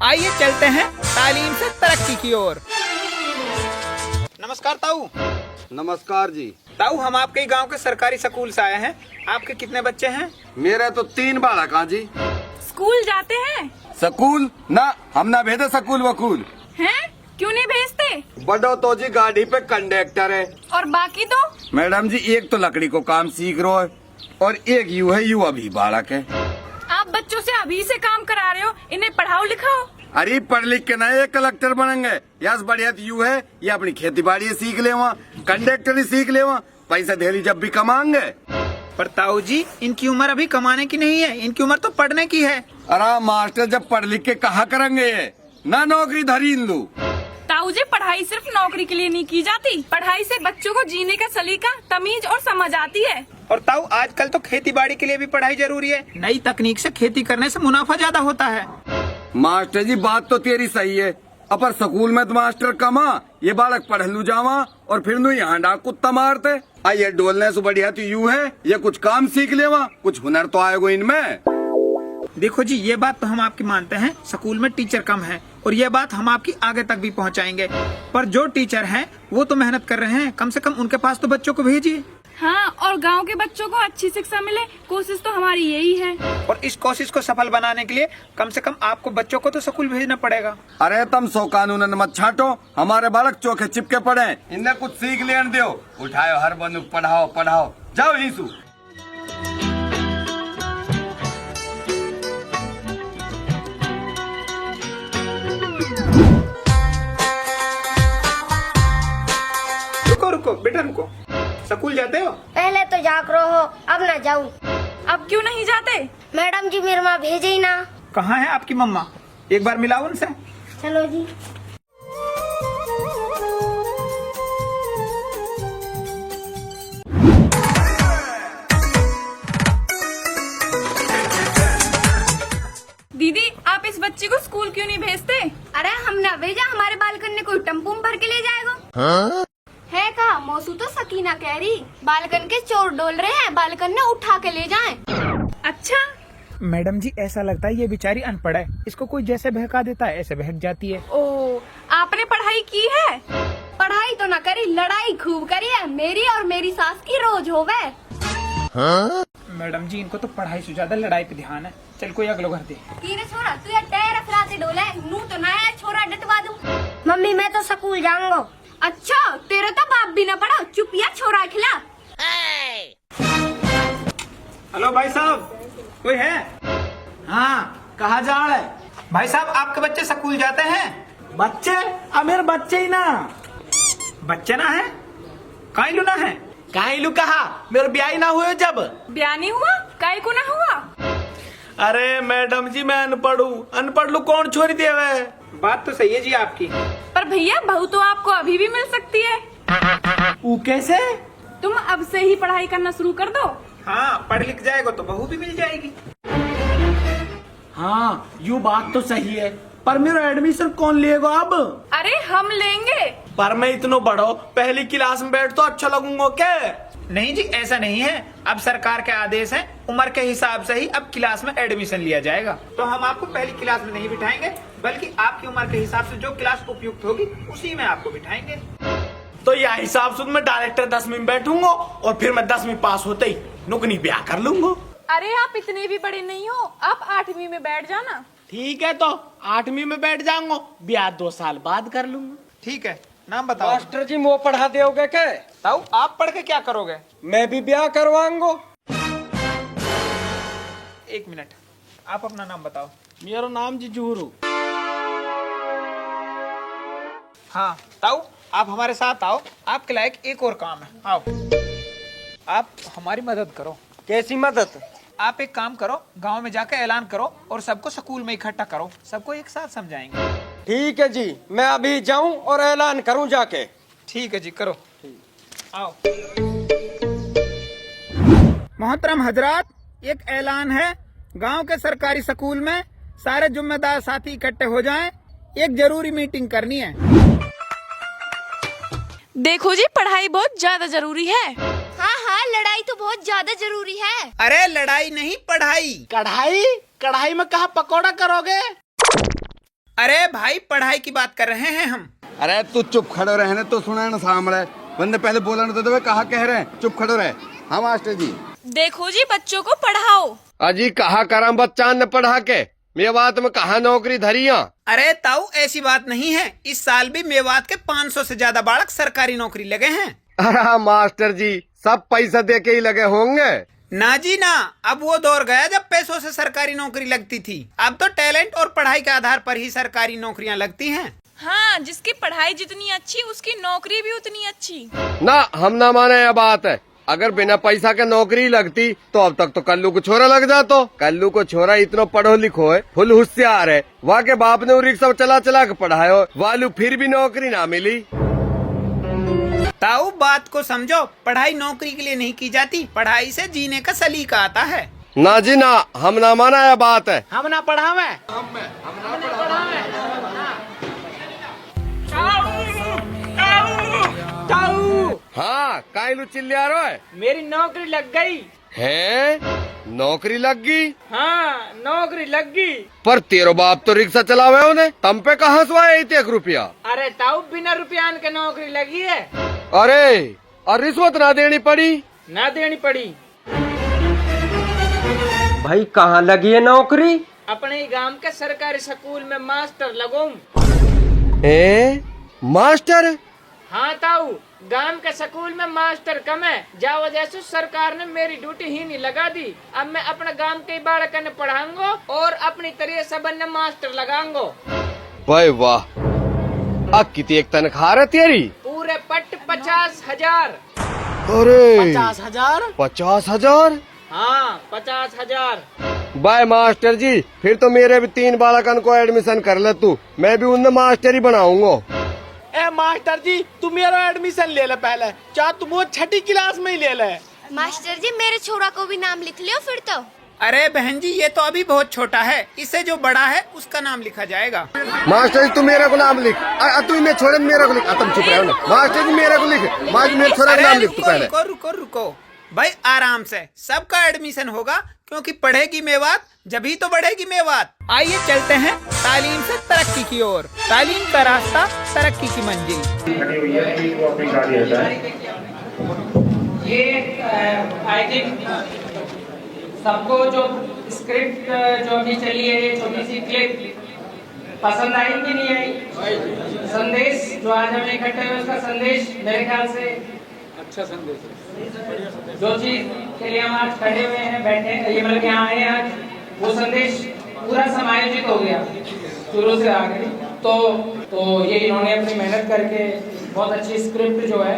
आइए चलते हैं तालीम से तरक्की की ओर। नमस्कार ताऊ। नमस्कार जी। ताऊ, हम आपके गांव के सरकारी स्कूल से आए हैं। आपके कितने बच्चे हैं? मेरे तो 3 बालक हैं जी। स्कूल जाते हैं? स्कूल ना, हम ना भेजे स्कूल वकूल। हैं? क्यों नहीं भेजते? बड़ो तो जी गाड़ी पे कंडक्टर है। और बाकी तो? मैडम जी, एक तो लकड़ी को काम सीख रहा है और एक यू है, यू अभी बालक है। आप बच्चों से अभी से काम करा रहे हो, इन्हें पढ़ाओ लिखाओ। अरे पढ़ लिख के ना ये कलेक्टर बनेंगे। यस बढ़िया तो यू है, ये अपनी खेती बाड़ी सीख ले, वहाँ कंडक्टर ही सीख ले, वहाँ पैसा धेली जब भी कमाएंगे। पर ताऊ जी, इनकी उम्र अभी कमाने की नहीं है, इनकी उम्र तो पढ़ने की है। अरे मास्टर जब पढ़ लिख के कहा करेंगे ये, ना नौकरी धरी इन लू। ताऊ जी, पढ़ाई सिर्फ नौकरी के लिए नहीं की जाती, पढ़ाई से बच्चों को जीने का सलीका, तमीज और समझ आती है। और ताऊ, आजकल तो खेती बाड़ी के लिए भी पढ़ाई जरूरी है। नई तकनीक से खेती करने से मुनाफा ज्यादा होता है। मास्टर जी, बात तो तेरी सही है, अपर स्कूल में तो मास्टर कमा, ये बालक पढ़ लू जावा और फिर नु यहाँ डाक कुत्ता मारते। ये डोलने से बढ़िया तो यू है, ये कुछ काम सीख लेवा, कुछ हुनर तो आएगा इनमें। देखो जी, ये बात तो हम आपकी मानते हैं, स्कूल में टीचर कम है और ये बात हम आपकी आगे तक भी पहुंचाएंगे। पर जो टीचर हैं वो तो मेहनत कर रहे हैं, कम से कम उनके पास तो बच्चों को भेजिए। हाँ, और गांव के बच्चों को अच्छी शिक्षा मिले, कोशिश तो हमारी यही है। और इस कोशिश को सफल बनाने के लिए कम से कम आपको बच्चों को तो स्कूल भेजना पड़ेगा। अरे तुम सो कानून मत छाटो, हमारे बालक चौके चिपके पड़े, इन्हें कुछ सीख लेने दो। उठाओ हर बंदूक, पढ़ाओ पढ़ाओ, जाओ हीसू। रुको रुको बेटा रुको, स्कूल जाते हो? पहले तो जाग रहो हो, अब ना जाऊं। अब क्यों नहीं जाते? मैडम जी मेरे माँ भेजे ही ना। कहाँ है आपकी मम्मा? एक बार मिलाओ उनसे। चलो जी। दीदी, आप इस बच्ची को स्कूल क्यों नहीं भेजते? अरे हम ना भेजा, हमारे बालकन ने कोई टम्पू में भर के ले जाएगा। है कहा मौसू तो सकीना कह रही, बालकन के चोर डोल रहे हैं, बालकन ने उठा के ले जाएं। अच्छा मैडम जी, ऐसा लगता है ये बेचारी अनपढ़ है, इसको कोई जैसे बहका देता है ऐसे बहक जाती है। ओ, आपने पढ़ाई की है? पढ़ाई तो ना करी, लड़ाई खूब करी है, मेरी और मेरी सास की रोज होवे। मैडम जी, इनको तो पढ़ाई से ज्यादा लड़ाई पे ध्यान है। चल कोई अगलो घर दे। तीरे छोरा तू ये टायर अफराते डोले, नू तो ना है छोरा डटवा दूं। मम्मी मैं तो स्कूल जाऊंगा। अच्छा, तेरा तो बाप भी ना पढ़ा, चुपिया छोरा खिला। हेलो भाई साहब, कोई है? हाँ, कहाँ जा रहे? भाई साहब, आपके बच्चे स्कूल जाते हैं? बच्चे? अब मेरे बच्चे ही ना। बच्चे ना है? काई लू ना है? काहे कहा, मेरे ब्याह ना हुए जब। ब्याह नहीं हुआ? काहे को ना हुआ? अरे मैडम जी, मैं अनपढ़ हूँ, अनपढ़ लोग कौन छोड़ देवे। बात तो सही है जी आपकी। पर भैया, बहू तो आपको अभी भी मिल सकती है। वो कैसे? तुम अब से ही पढ़ाई करना शुरू कर दो। हाँ, पढ़ लिख जाएगा तो बहू भी मिल जाएगी। हाँ, यू बात तो सही है, पर मेरा एडमिशन कौन लेगा अब? अरे हम लेंगे। पर मैं इतना बड़ो, पहली क्लास में बैठ तो अच्छा लगूंगा क्या? नहीं जी, ऐसा नहीं है, अब सरकार के आदेश है, उम्र के हिसाब से ही अब क्लास में एडमिशन लिया जाएगा। तो हम आपको पहली क्लास में नहीं बिठाएंगे, बल्कि आपकी उम्र के हिसाब से जो क्लास उपयुक्त होगी उसी में आपको बिठाएंगे। तो यह हिसाब से मैं डायरेक्टर 10वीं में बैठूंगा और फिर मैं 10वीं पास होते ही नुकनी ब्याह कर लूंगा। अरे आप इतने भी बड़े नहीं हो, आप 8वीं में बैठ जाना। ठीक है, तो 8वीं में बैठ जाऊंगा, ब्याह 2 साल बाद कर लूंगा। ठीक है, नाम बताओ। मास्टर जी, वो पढ़ा दोगे क्या? ताऊ, आप पढ़ के क्या करोगे? मैं भी ब्याह करवाऊंगा। 1 मिनट, आप अपना नाम बताओ। मेरा नाम जी जूरू। हाँ ताऊ, आप हमारे साथ आओ, आपके लायक एक और काम है। आओ, आप हमारी मदद करो। कैसी मदद? आप एक काम करो, गांव में जाकर ऐलान करो और सबको स्कूल में इकट्ठा करो, सबको एक साथ समझाएंगे। ठीक है जी, मैं अभी जाऊं और ऐलान करूं जाके। ठीक है जी, करो। आओ। मोहतरम हजरात, एक ऐलान है, गांव के सरकारी स्कूल में सारे जिम्मेदार साथी इकट्ठे हो जाएं, एक जरूरी मीटिंग करनी है। देखो जी, पढ़ाई बहुत ज्यादा जरूरी है। हाँ हाँ, लड़ाई तो बहुत ज्यादा जरूरी है। अरे लड़ाई नहीं, पढ़ाई। कढ़ाई? कढ़ाई में कहा पकौड़ा करोगे? अरे भाई पढ़ाई की बात कर रहे हैं हम। अरे तू चुप खड़ो रहने तो सुना ना सामने बंदे पहले बोला ना तो कहा कह रहे हैं चुप खड़ो रहे। हाँ मास्टर जी। देखो जी बच्चों को पढ़ाओ। अजी कहा करम बच्चा ने पढ़ा के मेवात में कहा नौकरी धरिया। अरे ताऊ ऐसी बात नहीं है, इस साल भी मेवात के 500 से ज्यादा बालक सरकारी नौकरी लगे हैं। अरे मास्टर जी सब पैसा दे के ही लगे होंगे। ना जी ना, अब वो दौर गया जब पैसों से सरकारी नौकरी लगती थी। अब तो टैलेंट और पढ़ाई के आधार पर ही सरकारी नौकरियां लगती हैं। हाँ, जिसकी पढ़ाई जितनी अच्छी उसकी नौकरी भी उतनी अच्छी। ना हम ना माने यह बात है। अगर बिना पैसा के नौकरी लगती तो अब तक तो कल्लू को छोरा लग जातो। कल्लू को छोरा इतना पढ़ो लिखो है, फुल होशियार है। वहाँ के बाप ने रिक्शा चला चला के पढ़ायो, वालू फिर भी नौकरी ना मिली। ताऊ बात को समझो, पढ़ाई नौकरी के लिए नहीं की जाती, पढ़ाई से जीने का सलीका आता है। ना जी ना, हम ना माना यह बात है। हम ना पढ़ावे। हाँ काइलू चिल्ला रहा है। मेरी नौकरी लग गई है नौकरी लग गई। हाँ नौकरी लग गई। पर तेरो बाप तो रिक्शा चलावे उन्हें, तम पे कहाँ से आया 1 रुपया। अरे ताऊ बिना रुपयान के नौकरी लगी है। अरे और रिश्वत ना देनी पड़ी। ना देनी पड़ी। भाई कहाँ लगी है नौकरी। अपने ही गांव के सरकारी स्कूल में मास्टर लगूं। मास्टर। हाँ ताऊ, गांव के स्कूल में मास्टर कम है, जा वजह से सरकार ने मेरी ड्यूटी ही नहीं लगा दी। अब मैं अपने गांव के बालक ने पढ़ाऊंगा और अपनी तरह सबन ने मास्टर लगाऊंगा। भाई वाह, अब कितनी एक तनख्वाह है तेरी। पूरे पट 50,000। अरे 50,000। 50,000। हाँ 50,000। बाय मास्टर जी, फिर तो मेरे भी 3 बालकन को एडमिशन कर ले तू, मैं भी उन्हें मास्टर ही बनाऊंगा। ए मास्टर जी तू मेरा एडमिशन ले ले पहले, चाहे तुम वो 6ठी क्लास में ही ले ले। मास्टर जी मेरे छोरा को भी नाम लिख लियो फिर तो। अरे बहन जी ये तो अभी बहुत छोटा है, इससे जो बड़ा है उसका नाम लिखा जाएगा। मास्टर जी तू मेरे को नाम लिख। तू मैं छोड़े मेरे को लिख। तुम चुप रहो ना। मास्टर जी मेरे को लिख। मास्टर मेरे छोरा का नाम लिख तू पहले। रुको रुको रुको भाई, आराम से सबका एडमिशन होगा, क्योंकि पढ़ेगी मेवात जभी तो बढ़ेगी मेवात। आइए चलते हैं तालीम से तरक्की की ओर, तालीम का रास्ता तरक्की की मंजिल। ये आई थिंक सबको जो स्क्रिप्ट जो अभी चली है, ये छोटी सी क्लिप पसंद आई कि नहीं आई। संदेश जो आज हम इकट्ठे हुए उसका संदेश मेरे ख्याल से अच्छा संदेश है। जो चीज के लिए हम आज खड़े हुए हैं, बैठे ये मतलब यहाँ आए आज, वो संदेश पूरा समायोजित हो गया शुरू से आगे। तो ये इन्होंने अपनी मेहनत करके बहुत अच्छी स्क्रिप्ट जो है